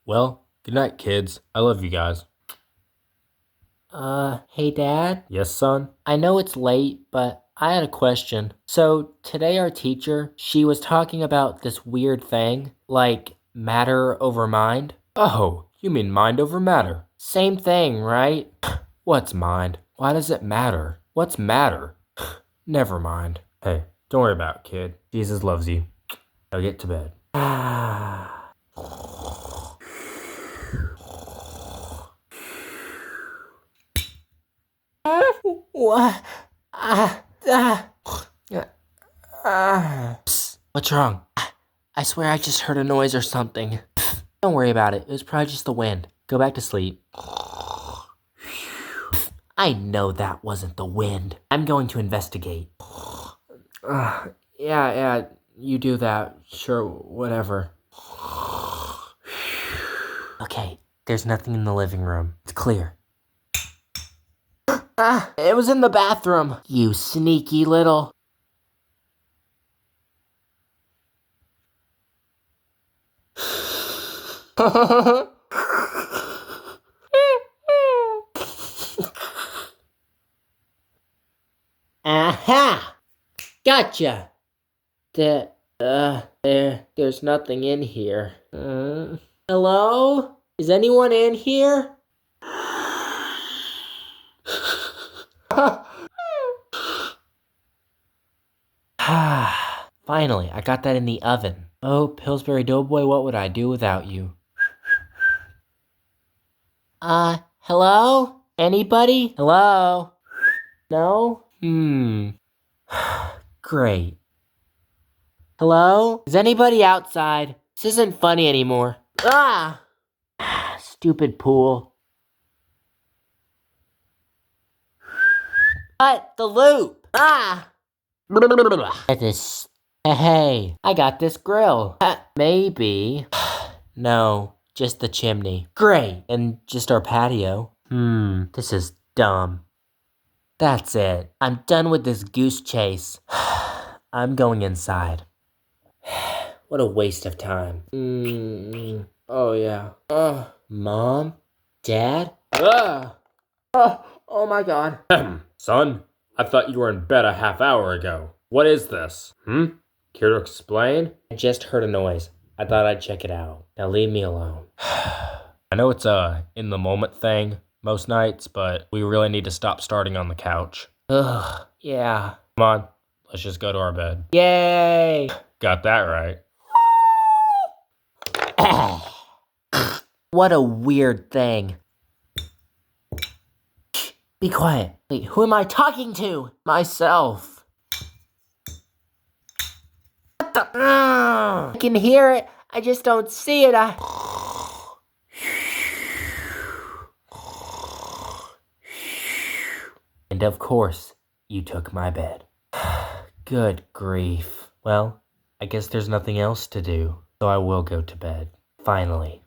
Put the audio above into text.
Well, good night, kids. I love you guys. Hey Dad? Yes, son? I know it's late, but I had a question. So, today our teacher, she was talking about this weird thing, like matter over mind. Oh, you mean mind over matter? Same thing, right? What's mind? Why does it matter? What's matter? Never mind. Hey, don't worry about it, kid. Jesus loves you. Now get to bed. What? Psst, what's wrong? I swear I just heard a noise or something. Don't worry about it. It was probably just the wind. Go back to sleep. I know that wasn't the wind. I'm going to investigate. Yeah, you do that. Sure, whatever. Okay, there's nothing in the living room. It's clear. It was in the bathroom. You sneaky little... Aha! Gotcha! There's nothing in here. Hello? Is anyone in here? Finally, I got that in the oven. Oh, Pillsbury Doughboy, what would I do without you? Hello? Anybody? Hello? No? Great. Hello? Is anybody outside? This isn't funny anymore. Stupid pool. Cut the loop! At this... Hey, I got this grill. Maybe. No, just the chimney. Great. And just our patio. This is dumb. That's it. I'm done with this goose chase. I'm going inside. What a waste of time. Oh, yeah. Mom? Dad? Oh my god. Son, I thought you were in bed a half hour ago. What is this? Care to explain? I just heard a noise. I thought I'd check it out. Now leave me alone. I know it's in the moment thing most nights, but we really need to stop starting on the couch. Ugh, yeah. Come on, let's just go to our bed. Yay! Got that right. What a weird thing. Be quiet. Wait, who am I talking to? Myself. What the? I can hear it. I just don't see it. And of course, you took my bed. Good grief. Well, I guess there's nothing else to do, so I will go to bed. Finally.